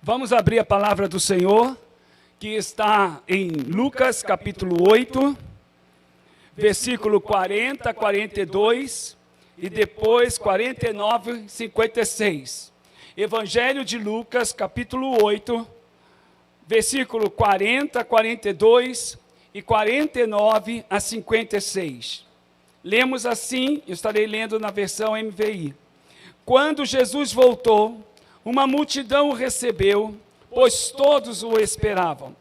Vamos abrir a palavra do Senhor, que está em Lucas capítulo 8, versículo 40, 42 e depois 49, 56. Evangelho de Lucas capítulo 8, versículo 40, 42 e 49 a 56. Lemos assim, eu estarei lendo na versão MVI. Quando Jesus voltou, uma multidão o recebeu, pois todos o esperavam.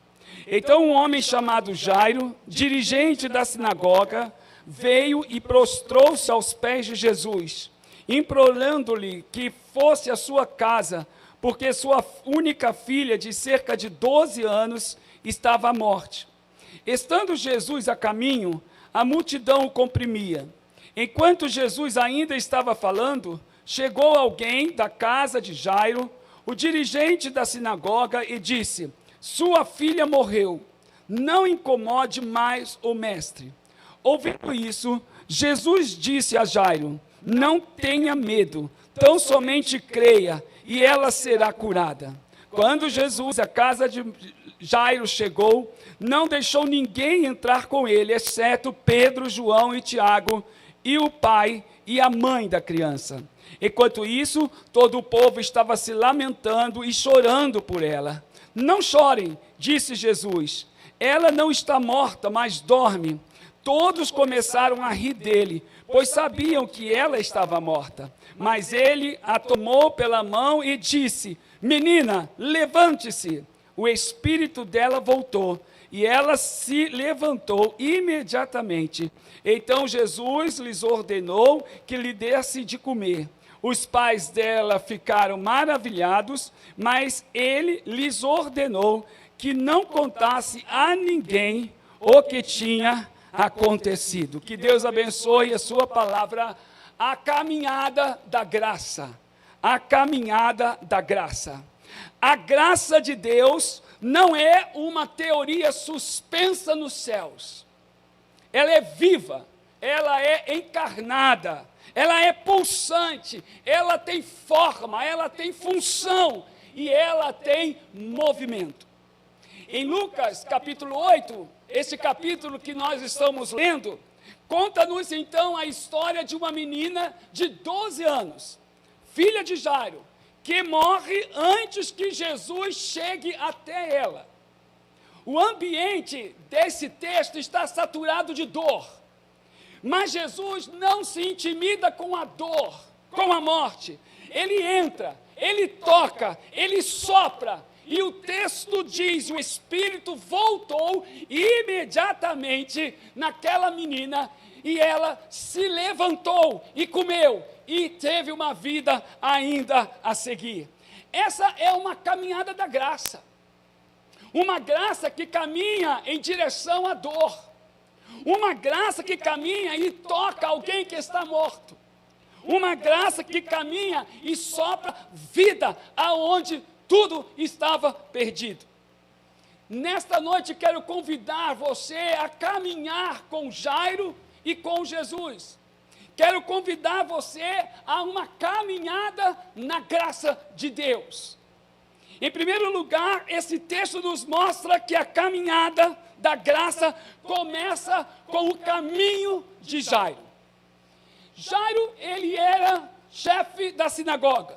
Então um homem chamado Jairo, dirigente da sinagoga, veio e prostrou-se aos pés de Jesus, implorando-lhe que fosse à sua casa, porque sua única filha, de cerca de 12 anos, estava à morte. Estando Jesus a caminho, a multidão o comprimia. Enquanto Jesus ainda estava falando, chegou alguém da casa de Jairo, o dirigente da sinagoga, e disse: sua filha morreu, não incomode mais o mestre. Ouvindo isso, Jesus disse a Jairo: não tenha medo, tão somente creia, e ela será curada. Quando Jesus à casa de Jairo chegou, não deixou ninguém entrar com ele, exceto Pedro, João e Tiago, e o pai e a mãe da criança. Enquanto isso, todo o povo estava se lamentando e chorando por ela. Não chorem, disse Jesus, ela não está morta, mas dorme. Todos começaram a rir dele, pois sabiam que ela estava morta. Mas ele a tomou pela mão e disse: menina, levante-se. O espírito dela voltou e ela se levantou imediatamente. Então Jesus lhes ordenou que lhe desse de comer. Os pais dela ficaram maravilhados, mas ele lhes ordenou que não contasse a ninguém o que tinha acontecido. Que Deus abençoe a sua palavra, a caminhada da graça. A caminhada da graça. A graça de Deus não é uma teoria suspensa nos céus. Ela é viva, ela é encarnada, ela é pulsante, ela tem forma, ela tem função e ela tem movimento. Em Lucas capítulo 8, esse capítulo que nós estamos lendo, conta-nos então a história de uma menina de 12 anos, filha de Jairo, que morre antes que Jesus chegue até ela. O ambiente desse texto está saturado de dor. Mas Jesus não se intimida com a dor, com a morte. Ele entra, ele toca, ele sopra. E o texto diz, o Espírito voltou imediatamente naquela menina e ela se levantou e comeu e teve uma vida ainda a seguir. Essa é uma caminhada da graça. Uma graça que caminha em direção à dor. Uma graça que caminha e toca alguém que está morto. Uma graça que caminha e sopra vida aonde tudo estava perdido. Nesta noite quero convidar você a caminhar com Jairo e com Jesus. Quero convidar você a uma caminhada na graça de Deus. Em primeiro lugar, esse texto nos mostra que a caminhada da graça começa com o caminho de Jairo. Jairo, ele era chefe da sinagoga.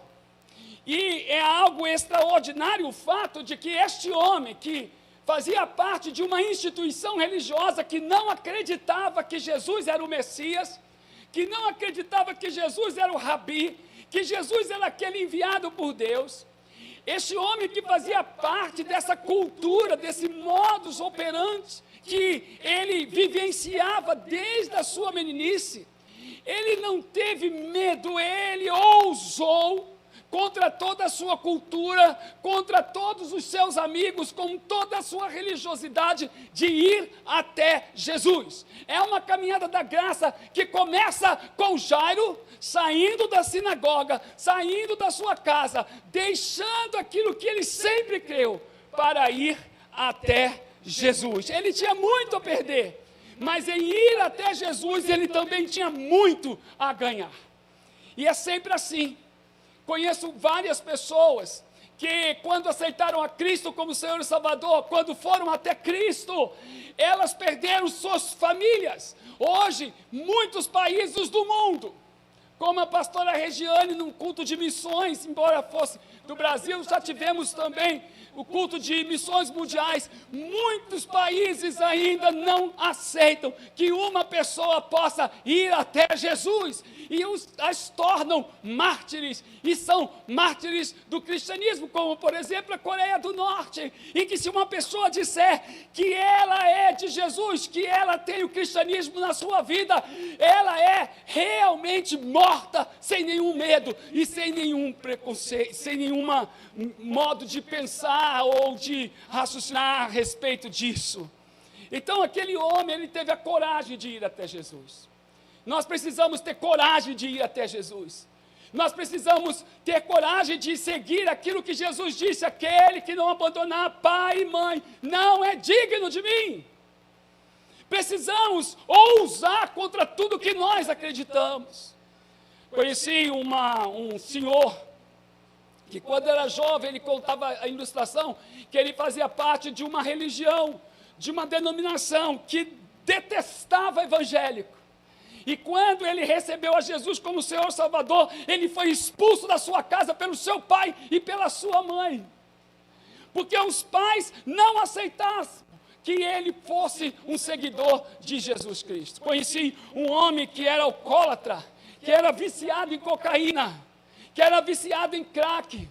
E é algo extraordinário o fato de que este homem, que fazia parte de uma instituição religiosa que não acreditava que Jesus era o Messias, que não acreditava que Jesus era o Rabi, que Jesus era aquele enviado por Deus, este homem que fazia parte dessa cultura, desse modus operandi, que ele vivenciava desde a sua meninice, ele não teve medo, ele ousou, contra toda a sua cultura, contra todos os seus amigos, com toda a sua religiosidade, de ir até Jesus. É uma caminhada da graça que começa com Jairo, saindo da sinagoga, saindo da sua casa, deixando aquilo que ele sempre creu, para ir até Jesus. Ele tinha muito a perder, mas em ir até Jesus, ele também tinha muito a ganhar. E é sempre assim. Conheço várias pessoas que quando aceitaram a Cristo como Senhor e Salvador, quando foram até Cristo, elas perderam suas famílias. Hoje, muitos países do mundo, como a pastora Regiane, num culto de missões, embora fosse do Brasil, já tivemos também o culto de missões mundiais. Muitos países ainda não aceitam que uma pessoa possa ir até Jesus e as tornam mártires, e são mártires do cristianismo, como por exemplo a Coreia do Norte, em que se uma pessoa disser que ela é de Jesus, que ela tem o cristianismo na sua vida, ela é realmente morta, sem nenhum medo e sem nenhum preconceito, sem nenhum modo de pensar ou de raciocinar a respeito disso. Então aquele homem, ele teve a coragem de ir até Jesus. Nós precisamos ter coragem de ir até Jesus. Nós precisamos ter coragem de seguir aquilo que Jesus disse: aquele que não abandonar pai e mãe não é digno de mim. Precisamos ousar contra tudo que nós acreditamos. Conheci um senhor que quando era jovem, ele contava a ilustração que ele fazia parte de uma religião, de uma denominação que detestava evangélico. E quando ele recebeu a Jesus como Senhor Salvador, ele foi expulso da sua casa pelo seu pai e pela sua mãe. Porque os pais não aceitavam que ele fosse um seguidor de Jesus Cristo. Conheci um homem que era alcoólatra, que era viciado em cocaína, que era viciado em crack.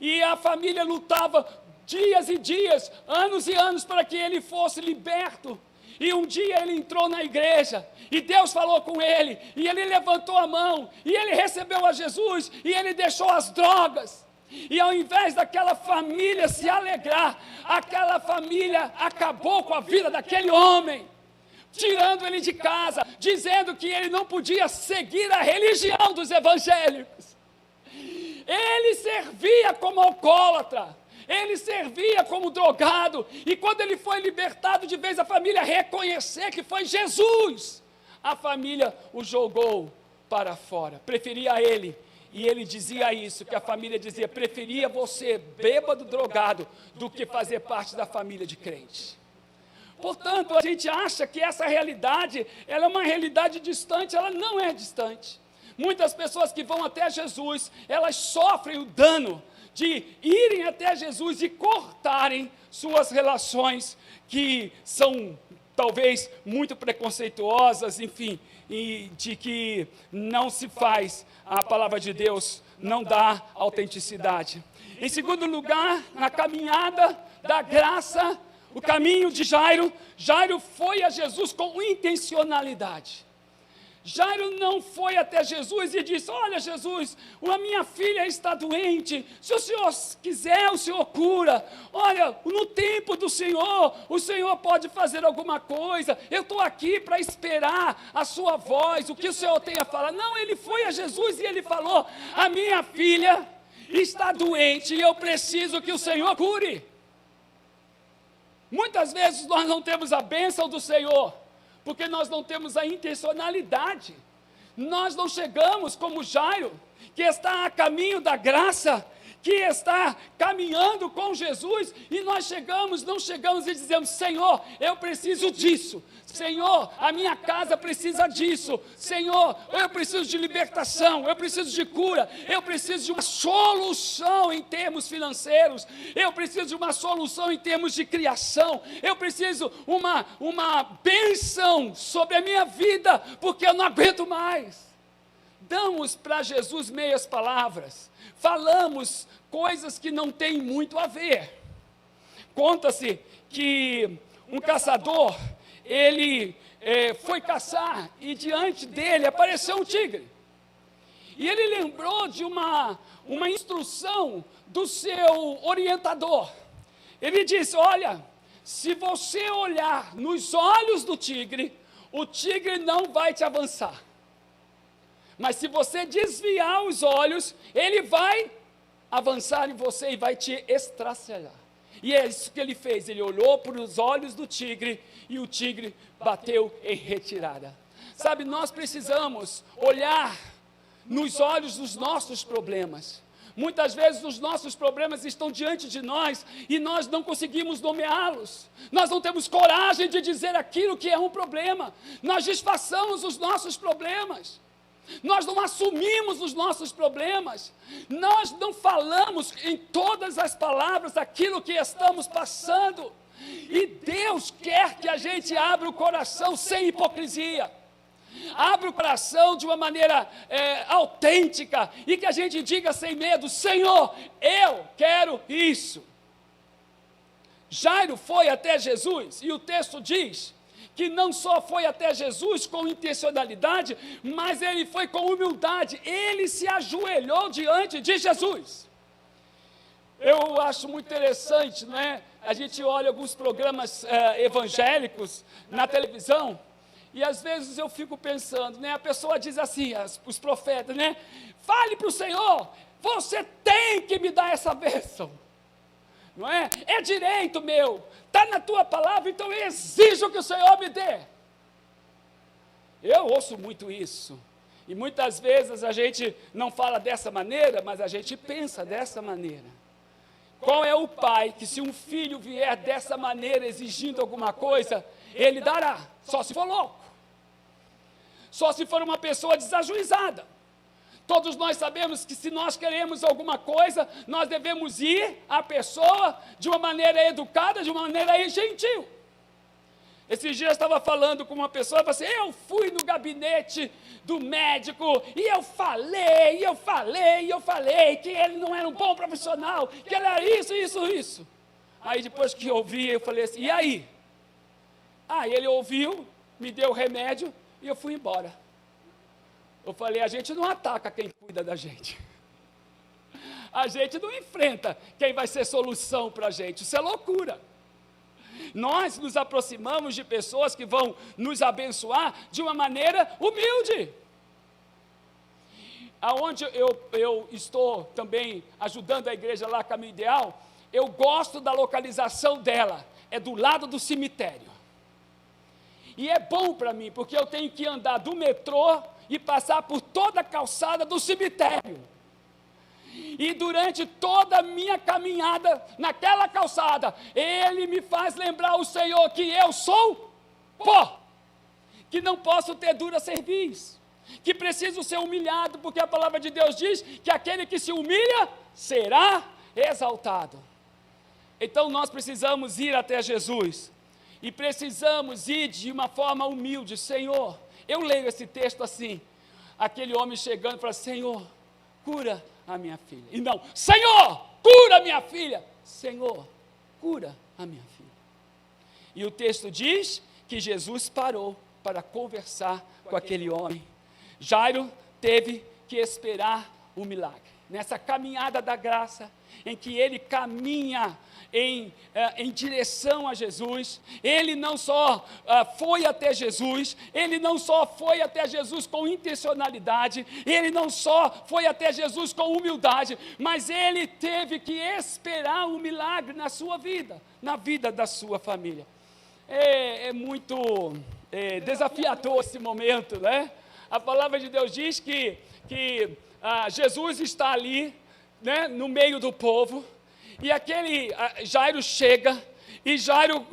E a família lutava dias e dias, anos e anos, para que ele fosse liberto. E um dia ele entrou na igreja, e Deus falou com ele, e ele levantou a mão, e ele recebeu a Jesus, e ele deixou as drogas. E ao invés daquela família se alegrar, aquela família acabou com a vida daquele homem, tirando ele de casa, dizendo que ele não podia seguir a religião dos evangélicos. Ele servia como alcoólatra, ele servia como drogado, e quando ele foi libertado, de vez a família reconhecer que foi Jesus, a família o jogou para fora, preferia ele. E ele dizia isso, que a família dizia: preferia você, bêbado, drogado, do que fazer parte da família de crente. Portanto, a gente acha que essa realidade, ela é uma realidade distante. Ela não é distante. Muitas pessoas que vão até Jesus, elas sofrem o dano de irem até Jesus e cortarem suas relações, que são talvez muito preconceituosas, enfim, e de que não se faz, a palavra de Deus não dá autenticidade. Em segundo lugar, na caminhada da graça, o caminho de Jairo, Jairo foi a Jesus com intencionalidade. Jairo não foi até Jesus e disse: olha, Jesus, a minha filha está doente, se o Senhor quiser, o Senhor cura. Olha, no tempo do Senhor, o Senhor pode fazer alguma coisa, eu estou aqui para esperar a sua voz, o que o Senhor tem a falar. Não, ele foi a Jesus e ele falou: a minha filha está doente e eu preciso que o Senhor cure. Muitas vezes nós não temos a bênção do Senhor, porque nós não temos a intencionalidade. Nós não chegamos como Jairo, que está a caminho da graça, que está caminhando com Jesus, e nós não chegamos e dizemos: Senhor, eu preciso disso. Senhor, a minha casa precisa disso. Senhor, eu preciso de libertação, eu preciso de cura, eu preciso de uma solução em termos financeiros, eu preciso de uma solução em termos de criação, eu preciso uma bênção sobre a minha vida, porque eu não aguento mais. Damos para Jesus meias palavras, falamos coisas que não têm muito a ver. Conta-se que um caçador, ele foi caçar e diante dele apareceu um tigre. E ele lembrou de uma instrução do seu orientador. Ele disse: olha, se você olhar nos olhos do tigre, o tigre não vai te avançar. Mas se você desviar os olhos, ele vai avançar em você e vai te estraçalhar. E é isso que ele fez. Ele olhou para os olhos do tigre e o tigre bateu em retirada. Sabe, nós precisamos olhar nos olhos dos nossos problemas. Muitas vezes os nossos problemas estão diante de nós e nós não conseguimos nomeá-los. Nós não temos coragem de dizer aquilo que é um problema. Nós disfarçamos os nossos problemas. Nós não assumimos os nossos problemas. Nós não falamos em todas as palavras aquilo que estamos passando. E Deus quer que a gente abra o coração sem hipocrisia. Abra o coração de uma maneira autêntica e que a gente diga sem medo: Senhor, eu quero isso. Jairo foi até Jesus e o texto diz que não só foi até Jesus com intencionalidade, mas ele foi com humildade. Ele se ajoelhou diante de Jesus. Eu acho muito interessante, não é? A gente olha alguns programas evangélicos na televisão. E às vezes eu fico pensando, né? A pessoa diz assim, os profetas, né? Fale para o Senhor, você tem que me dar essa bênção, não é? É direito meu, está na tua palavra, então eu exijo que o Senhor me dê. Eu ouço muito isso, e muitas vezes a gente não fala dessa maneira, mas a gente pensa dessa maneira. Qual é o pai que, se um filho vier dessa maneira exigindo alguma coisa, ele dará? Só se for louco, só se for uma pessoa desajuizada. Todos nós sabemos que, se nós queremos alguma coisa, nós devemos ir à pessoa de uma maneira educada, de uma maneira gentil. Esses dias eu estava falando com uma pessoa, falei assim: eu fui no gabinete do médico e eu falei que ele não era um bom profissional, que ele era isso. Aí depois que eu ouvi, eu falei assim: e aí? Aí ele ouviu, me deu o remédio e eu fui embora. Eu falei: a gente não ataca quem cuida da gente. A gente não enfrenta quem vai ser solução para a gente. Isso é loucura. Nós nos aproximamos de pessoas que vão nos abençoar de uma maneira humilde. Aonde eu estou também ajudando a igreja lá, Caminho Ideal, eu gosto da localização dela, é do lado do cemitério. E é bom para mim, porque eu tenho que andar do metrô e passar por toda a calçada do cemitério. E durante toda a minha caminhada naquela calçada, ele me faz lembrar o Senhor que eu sou pó, que não posso ter dura cerviz, que preciso ser humilhado, porque a palavra de Deus diz que aquele que se humilha será exaltado. Então nós precisamos ir até Jesus, e precisamos ir de uma forma humilde. Senhor, eu leio esse texto assim, aquele homem chegando e fala: Senhor, cura a minha filha. E não: Senhor, cura a minha filha. Senhor, cura a minha filha. E o texto diz que Jesus parou para conversar com aquele homem. Jairo teve que esperar o milagre. Nessa caminhada da graça, em que ele caminha em direção a Jesus, ele não só foi até Jesus, ele não só foi até Jesus com intencionalidade, ele não só foi até Jesus com humildade, mas ele teve que esperar um milagre na sua vida, na vida da sua família. É muito desafiador esse momento, né? A palavra de Deus diz que Jesus está ali, né, no meio do povo, e aquele Jairo chega, e Jairo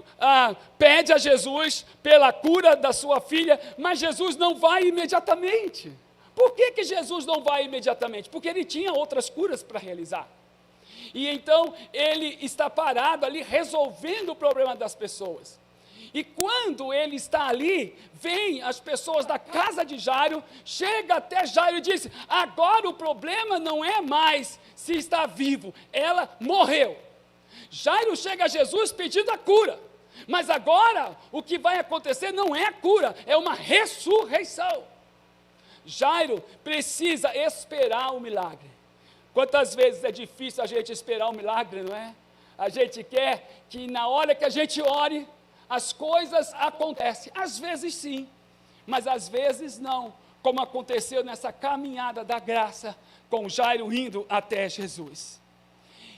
pede a Jesus pela cura da sua filha, mas Jesus não vai imediatamente. Por que Jesus não vai imediatamente? Porque ele tinha outras curas para realizar. E então ele está parado ali resolvendo o problema das pessoas. E quando ele está ali, vem as pessoas da casa de Jairo, chega até Jairo e diz: agora o problema não é mais se está vivo, ela morreu. Jairo chega a Jesus pedindo a cura, mas agora o que vai acontecer não é a cura, é uma ressurreição. Jairo precisa esperar o milagre. Quantas vezes é difícil a gente esperar um milagre, não é? A gente quer que na hora que a gente ore, as coisas acontecem. Às vezes sim, mas às vezes não, como aconteceu nessa caminhada da graça, com Jairo indo até Jesus.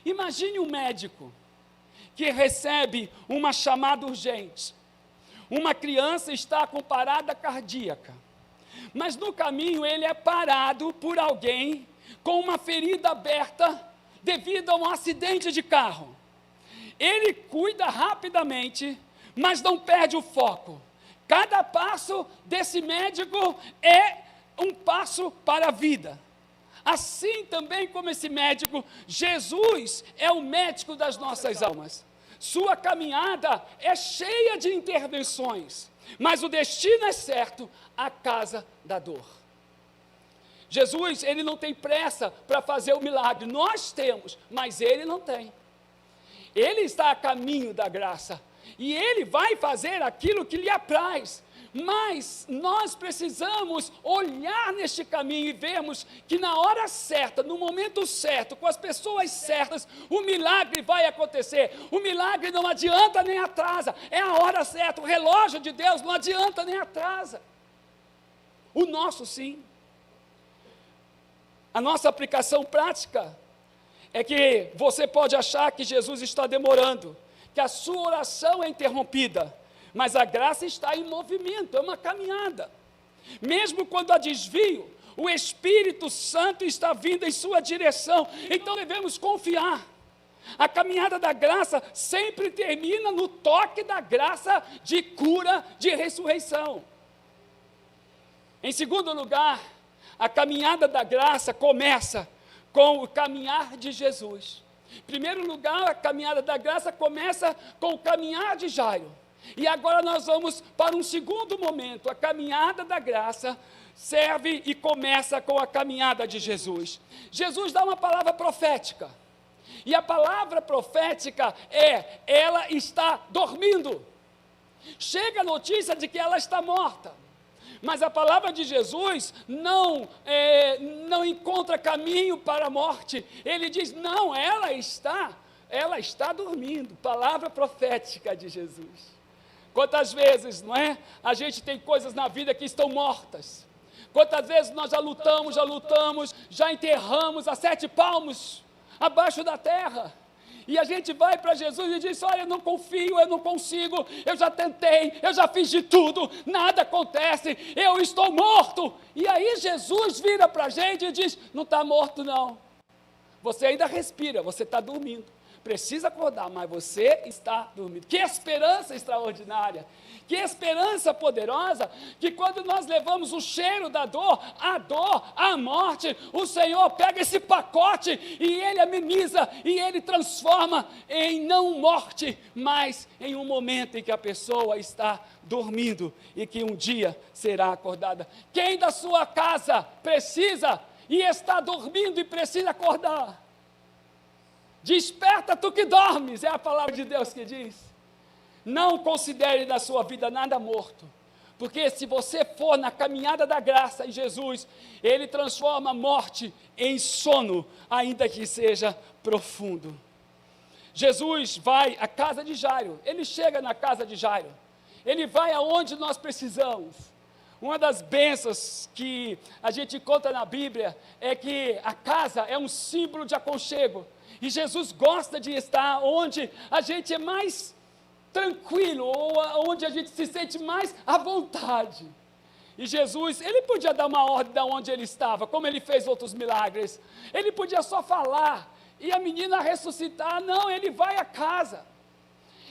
Imagine um médico que recebe uma chamada urgente. Uma criança está com parada cardíaca, mas no caminho ele é parado por alguém com uma ferida aberta devido a um acidente de carro. Ele cuida rapidamente, mas não perde o foco. Cada passo desse médico é um passo para a vida. Assim também como esse médico, Jesus é o médico das nossas almas. Sua caminhada é cheia de intervenções, mas o destino é certo, a casa da dor. Jesus, ele não tem pressa para fazer o milagre, nós temos, mas ele não tem. Ele está a caminho da graça, e ele vai fazer aquilo que lhe apraz. Mas nós precisamos olhar neste caminho e vermos que na hora certa, no momento certo, com as pessoas certas, o milagre vai acontecer. O milagre não adianta nem atrasa, é a hora certa, o relógio de Deus não adianta nem atrasa. O nosso sim. A nossa aplicação prática é que você pode achar que Jesus está demorando, que a sua oração é interrompida, mas a graça está em movimento, é uma caminhada. Mesmo quando há desvio, o Espírito Santo está vindo em sua direção, então devemos confiar. A caminhada da graça sempre termina no toque da graça de cura, de ressurreição. Em segundo lugar, a caminhada da graça começa com o caminhar de Jesus. Em primeiro lugar, a caminhada da graça começa com o caminhar de Jairo. E agora nós vamos para um segundo momento. A caminhada da graça serve e começa com a caminhada de Jesus. Jesus dá uma palavra profética. E a palavra profética ela está dormindo. Chega a notícia de que ela está morta. Mas a palavra de Jesus não encontra caminho para a morte. Ele diz, não, ela está dormindo. Palavra profética de Jesus. Quantas vezes, não é? A gente tem coisas na vida que estão mortas. Quantas vezes nós já lutamos, já enterramos a 7 palmos abaixo da terra. E a gente vai para Jesus e diz, olha, eu não confio, eu não consigo, eu já tentei, eu já fiz de tudo, nada acontece, eu estou morto. E aí Jesus vira para a gente e diz, não está morto não. Você ainda respira, você está dormindo. Precisa acordar, mas você está dormindo. Que esperança extraordinária, que esperança poderosa, que quando nós levamos o cheiro da dor, a morte, o Senhor pega esse pacote e Ele ameniza, e Ele transforma em não morte, mas em um momento em que a pessoa está dormindo e que um dia será acordada. Quem da sua casa precisa e está dormindo e precisa acordar? Desperta tu que dormes, é a palavra de Deus que diz. Não considere na sua vida nada morto, porque se você for na caminhada da graça em Jesus, Ele transforma a morte em sono, ainda que seja profundo. Jesus vai à casa de Jairo, Ele chega na casa de Jairo, Ele vai aonde nós precisamos. Uma das bênçãos que a gente encontra na Bíblia é que a casa é um símbolo de aconchego. E Jesus gosta de estar onde a gente é mais tranquilo, ou onde a gente se sente mais à vontade. E Jesus, Ele podia dar uma ordem de onde Ele estava, como Ele fez outros milagres. Ele podia só falar, e a menina ressuscitar. Não, Ele vai à casa.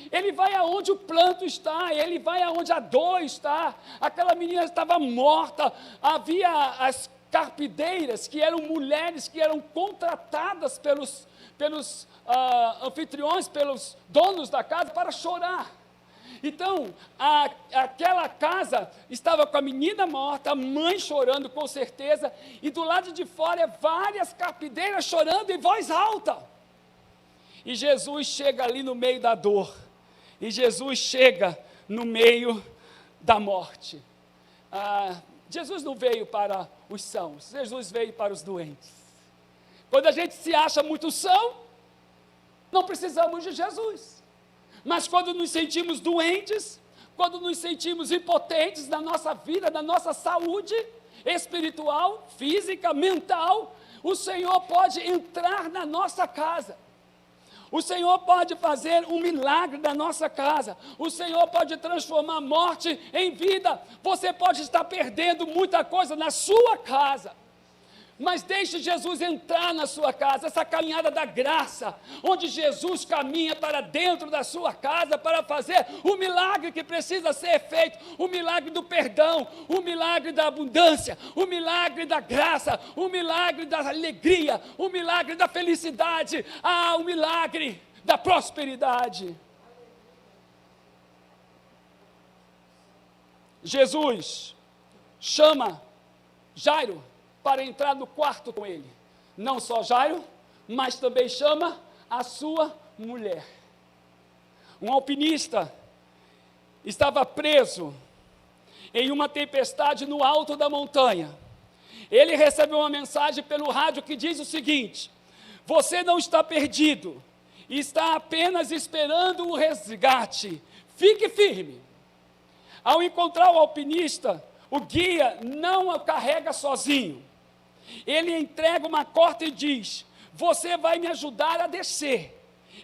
Ele vai aonde o planto está, Ele vai aonde a dor está. Aquela menina estava morta, havia as carpideiras, que eram mulheres que eram contratadas pelos anfitriões, pelos donos da casa, para chorar. Então, aquela casa estava com a menina morta, a mãe chorando com certeza, e do lado de fora várias carpideiras chorando em voz alta. E Jesus chega ali no meio da dor, e Jesus chega no meio da morte. Jesus não veio para os sãos, Jesus veio para os doentes. Quando a gente se acha muito são, não precisamos de Jesus. Mas quando nos sentimos doentes, quando nos sentimos impotentes na nossa vida, na nossa saúde espiritual, física, mental, o Senhor pode entrar na nossa casa. O Senhor pode fazer um milagre na nossa casa. O Senhor pode transformar morte em vida. Você pode estar perdendo muita coisa na sua casa. Mas deixe Jesus entrar na sua casa, essa caminhada da graça, onde Jesus caminha para dentro da sua casa para fazer o milagre que precisa ser feito, o milagre do perdão, o milagre da abundância, o milagre da graça, o milagre da alegria, o milagre da felicidade, o milagre da prosperidade. Jesus chama Jairo para entrar no quarto com ele. Não só Jairo, mas também chama a sua mulher. Um alpinista estava preso em uma tempestade no alto da montanha. Ele recebeu uma mensagem pelo rádio que diz o seguinte: você não está perdido, está apenas esperando o resgate. Fique firme. Ao encontrar o alpinista, o guia não o carrega sozinho. Ele entrega uma corda e diz: você vai me ajudar a descer.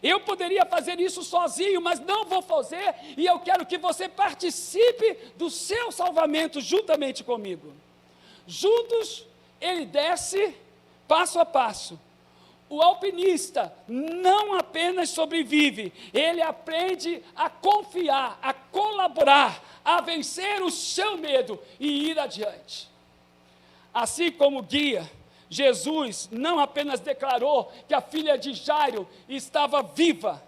Eu poderia fazer isso sozinho, mas não vou fazer, e eu quero que você participe do seu salvamento juntamente comigo. Juntos, ele desce passo a passo. O alpinista não apenas sobrevive, ele aprende a confiar, a colaborar, a vencer o seu medo e ir adiante. Assim como guia, Jesus não apenas declarou que a filha de Jairo estava viva,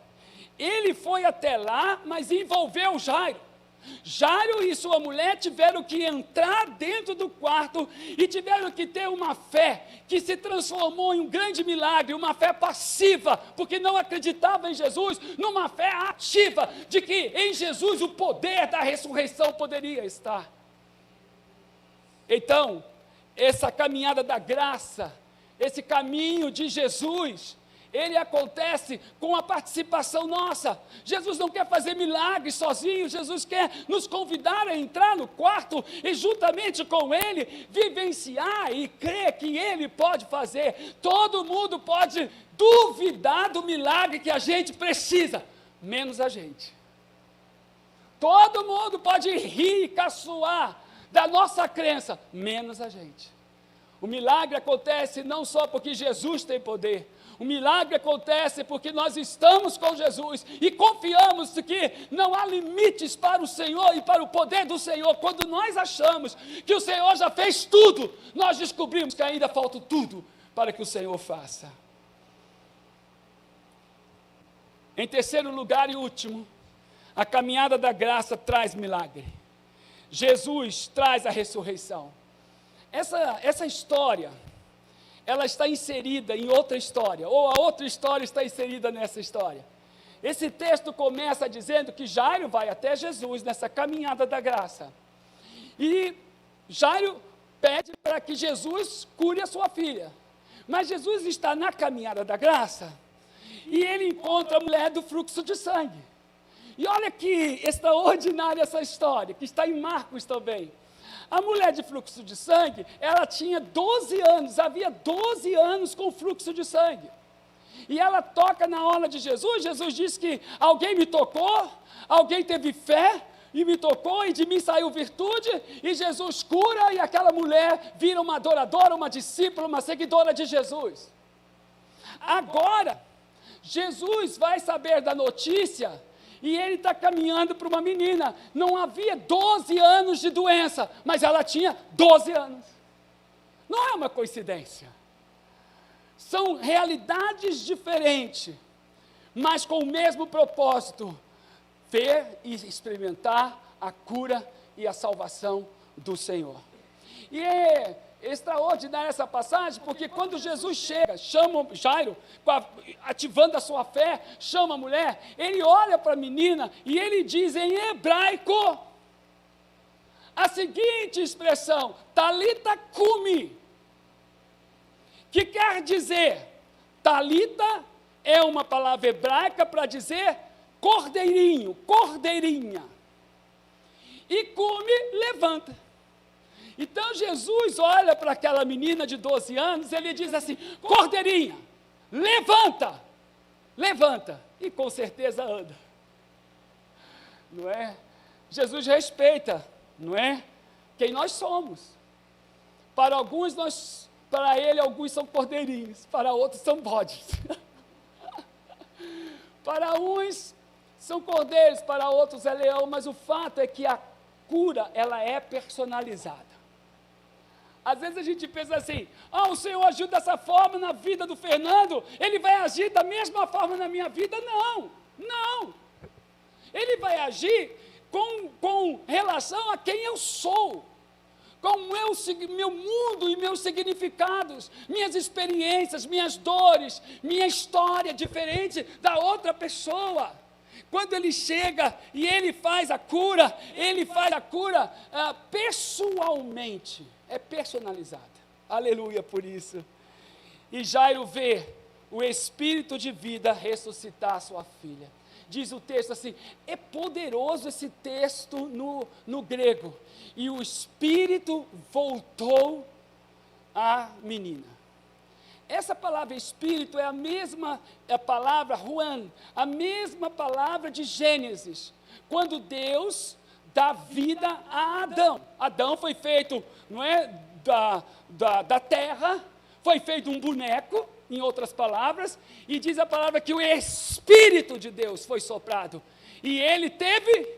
ele foi até lá, mas envolveu Jairo. Jairo e sua mulher tiveram que entrar dentro do quarto e tiveram que ter uma fé que se transformou em um grande milagre, uma fé passiva, porque não acreditava em Jesus, numa fé ativa, de que em Jesus o poder da ressurreição poderia estar. Então, essa caminhada da graça, esse caminho de Jesus, ele acontece com a participação nossa. Jesus não quer fazer milagres sozinho, Jesus quer nos convidar a entrar no quarto e juntamente com ele, vivenciar e crer que ele pode fazer. Todo mundo pode duvidar do milagre que a gente precisa, menos a gente. Todo mundo pode rir e caçoar da nossa crença, menos a gente. O milagre acontece não só porque Jesus tem poder, o milagre acontece porque nós estamos com Jesus e confiamos que não há limites para o Senhor e para o poder do Senhor. Quando nós achamos que o Senhor já fez tudo, nós descobrimos que ainda falta tudo para que o Senhor faça. Em terceiro lugar e último, a caminhada da graça traz milagre. Jesus traz a ressurreição. Essa história, ela está inserida em outra história, ou a outra história está inserida nessa história. Esse texto começa dizendo que Jairo vai até Jesus nessa caminhada da graça. E Jairo pede para que Jesus cure a sua filha. Mas Jesus está na caminhada da graça e ele encontra a mulher do fluxo de sangue. E olha que extraordinária essa história, que está em Marcos também. A mulher de fluxo de sangue, ela tinha 12 anos, havia 12 anos com fluxo de sangue. E ela toca na orla de Jesus, Jesus disse que alguém me tocou, alguém teve fé e me tocou e de mim saiu virtude, e Jesus cura e aquela mulher vira uma adoradora, uma discípula, uma seguidora de Jesus. Agora, Jesus vai saber da notícia e ele está caminhando para uma menina. Não havia 12 anos de doença, mas ela tinha 12 anos. Não é uma coincidência. São realidades diferentes, mas com o mesmo propósito: ver e experimentar a cura e a salvação do Senhor. E é extraordinária essa passagem, porque quando Jesus chega, chama Jairo, ativando a sua fé, chama a mulher, ele olha para a menina e ele diz em hebraico a seguinte expressão: Talita cumi, que quer dizer, Talita é uma palavra hebraica para dizer cordeirinho, cordeirinha, e cumi, levanta. Então Jesus olha para aquela menina de 12 anos, ele diz assim: cordeirinha, levanta, levanta, e com certeza anda, não é? Jesus respeita, não é? Quem nós somos. Para alguns nós Para ele, alguns são cordeirinhos, para outros são bodes. Para uns são cordeiros, para outros é leão, mas o fato é que a cura, ela é personalizada. Às vezes a gente pensa assim, o Senhor agiu dessa forma na vida do Fernando, Ele vai agir da mesma forma na minha vida? Não, não. Ele vai agir com relação a quem eu sou, com o meu mundo e meus significados, minhas experiências, minhas dores, minha história diferente da outra pessoa. Quando Ele chega e Ele faz a cura pessoalmente, é personalizada. Aleluia por isso. E Jairo vê o Espírito de vida ressuscitar a sua filha. Diz o texto assim, é poderoso esse texto no grego. E o Espírito voltou à menina. Essa palavra Espírito é a mesma palavra ruan, a mesma palavra de Gênesis, quando Deus dá vida a Adão. Adão foi feito, não é, da terra, foi feito um boneco, em outras palavras, e diz a palavra que o Espírito de Deus foi soprado, e ele teve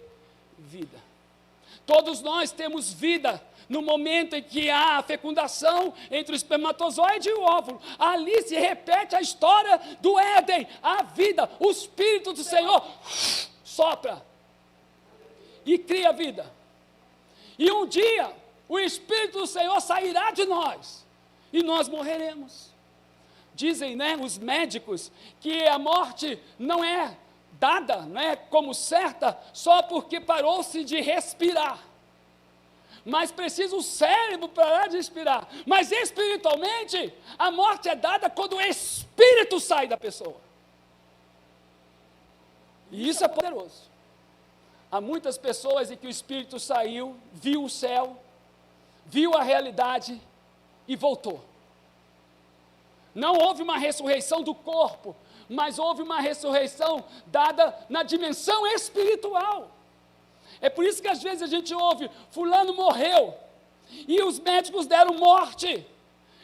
vida. Todos nós temos vida no momento em que há a fecundação entre o espermatozoide e o óvulo. Ali se repete a história do Éden, a vida, o Espírito do Senhor sopra e cria vida. E um dia, o Espírito do Senhor sairá de nós, e nós morreremos. Dizem, os médicos, que a morte não é dada, não é como certa, só porque parou-se de respirar. Mas precisa o cérebro parar de respirar. Mas espiritualmente, a morte é dada quando o Espírito sai da pessoa. E isso é poderoso. Há muitas pessoas em que o Espírito saiu, viu o céu, viu a realidade e voltou. Não houve uma ressurreição do corpo, mas houve uma ressurreição dada na dimensão espiritual. É por isso que às vezes a gente ouve, fulano morreu, e os médicos deram morte,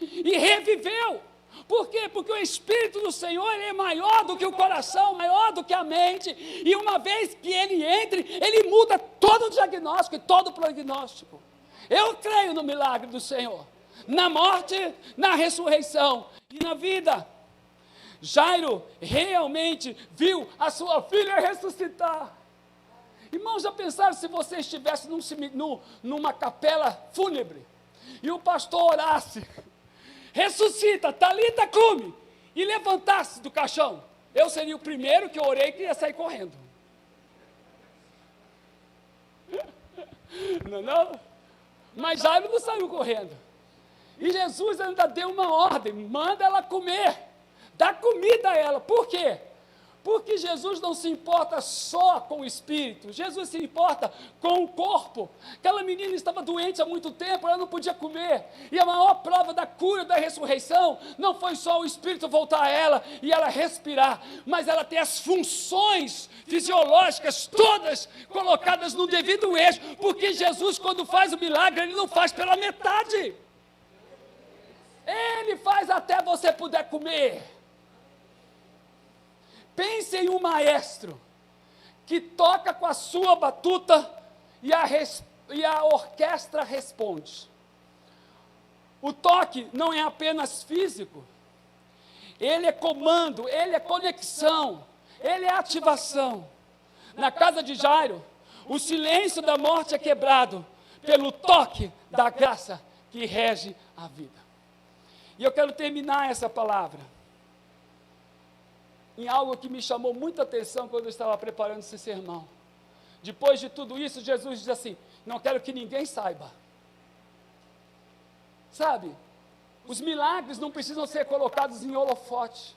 e reviveu. Por quê? Porque o Espírito do Senhor ele é maior do que o coração, maior do que a mente, e uma vez que ele entre, ele muda todo o diagnóstico e todo o prognóstico. Eu creio no milagre do Senhor, na morte, na ressurreição e na vida. Jairo realmente viu a sua filha ressuscitar. Irmãos, já pensaram se você estivesse numa capela fúnebre e o pastor orasse, ressuscita, Talita cumi, e levantasse do caixão? Eu seria o primeiro que orei que ia sair correndo. Não? Mas Jairo não saiu correndo. E Jesus ainda deu uma ordem, manda ela comer, dá comida a ela. Por quê? Porque Jesus não se importa só com o espírito, Jesus se importa com o corpo. Aquela menina estava doente há muito tempo, ela não podia comer, e a maior prova da cura, da ressurreição, não foi só o espírito voltar a ela e ela respirar, mas ela ter as funções fisiológicas todas colocadas no devido eixo, porque Jesus, quando faz o milagre, ele não faz pela metade, ele faz até você poder comer. Pense em um maestro que toca com a sua batuta e a orquestra responde. O toque não é apenas físico, ele é comando, ele é conexão, ele é ativação. Na casa de Jairo, o silêncio da morte é quebrado pelo toque da graça que rege a vida. E eu quero terminar essa palavra em algo que me chamou muita atenção quando eu estava preparando esse sermão. Depois de tudo isso, Jesus diz assim, não quero que ninguém saiba. Sabe, os milagres não precisam ser colocados em holofote.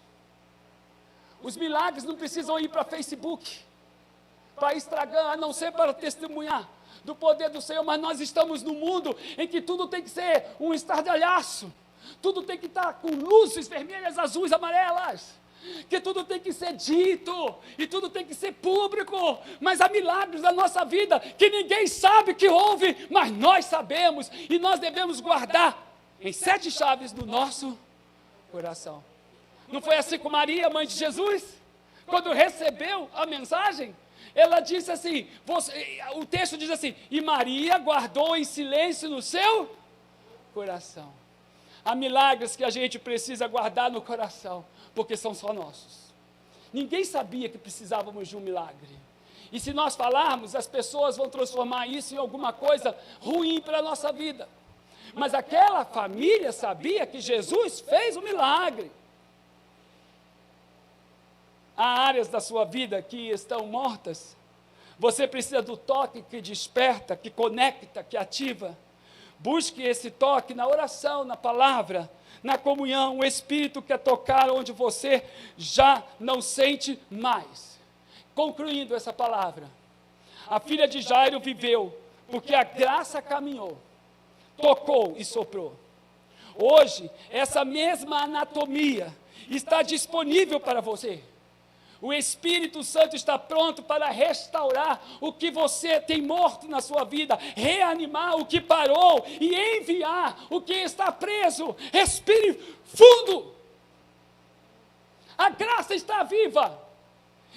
Os milagres não precisam ir para Facebook, para Instagram, a não ser para testemunhar do poder do Senhor, mas nós estamos num mundo em que tudo tem que ser um estardalhaço, tudo tem que estar com luzes vermelhas, azuis, amarelas, que tudo tem que ser dito, e tudo tem que ser público, mas há milagres na nossa vida, que ninguém sabe que houve, mas nós sabemos, e nós devemos guardar em 7 chaves do nosso coração. Não foi assim com Maria, mãe de Jesus? Quando recebeu a mensagem, ela disse assim, o texto diz assim, e Maria guardou em silêncio no seu coração. Há milagres que a gente precisa guardar no coração, porque são só nossos. Ninguém sabia que precisávamos de um milagre. E se nós falarmos, as pessoas vão transformar isso em alguma coisa ruim para a nossa vida. Mas aquela família sabia que Jesus fez o milagre. Há áreas da sua vida que estão mortas. Você precisa do toque que desperta, que conecta, que ativa. Busque esse toque na oração, na palavra, na comunhão. O Espírito quer tocar onde você já não sente mais. Concluindo essa palavra, a filha de Jairo viveu, porque a graça caminhou, tocou e soprou. Hoje, essa mesma anatomia está disponível para você. O Espírito Santo está pronto para restaurar o que você tem morto na sua vida, reanimar o que parou e enviar o que está preso. Respire fundo. A graça está viva.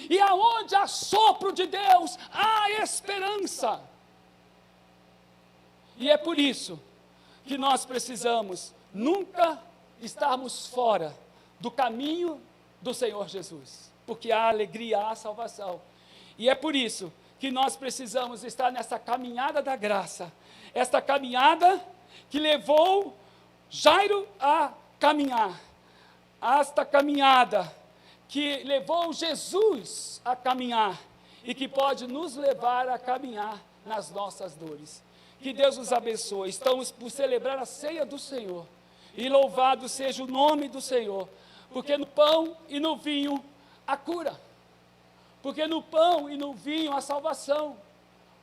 E aonde há sopro de Deus, há esperança. E é por isso que nós precisamos nunca estarmos fora do caminho do Senhor Jesus. Porque há alegria, há salvação. E é por isso que nós precisamos estar nessa caminhada da graça. Esta caminhada que levou Jairo a caminhar. Esta caminhada que levou Jesus a caminhar. E que pode nos levar a caminhar nas nossas dores. Que Deus nos abençoe. Estamos por celebrar a ceia do Senhor. E louvado seja o nome do Senhor. Porque no pão e no vinho a cura, porque no pão e no vinho a salvação,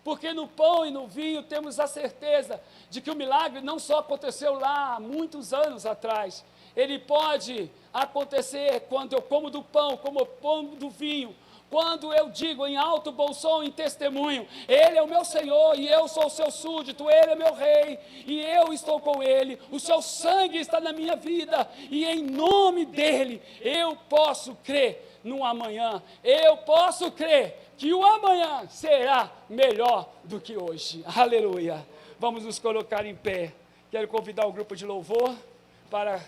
porque no pão e no vinho temos a certeza de que o milagre não só aconteceu lá há muitos anos atrás, ele pode acontecer quando eu como do pão, como eu como do vinho, quando eu digo em alto bom som, em testemunho, Ele é o meu Senhor e eu sou o seu súdito, Ele é meu rei e eu estou com Ele, o seu sangue está na minha vida e em nome dEle eu posso crer no amanhã, eu posso crer que o amanhã será melhor do que hoje. Aleluia. Vamos nos colocar em pé. Quero convidar o grupo de louvor para,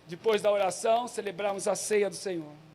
depois da oração, celebrarmos a ceia do Senhor.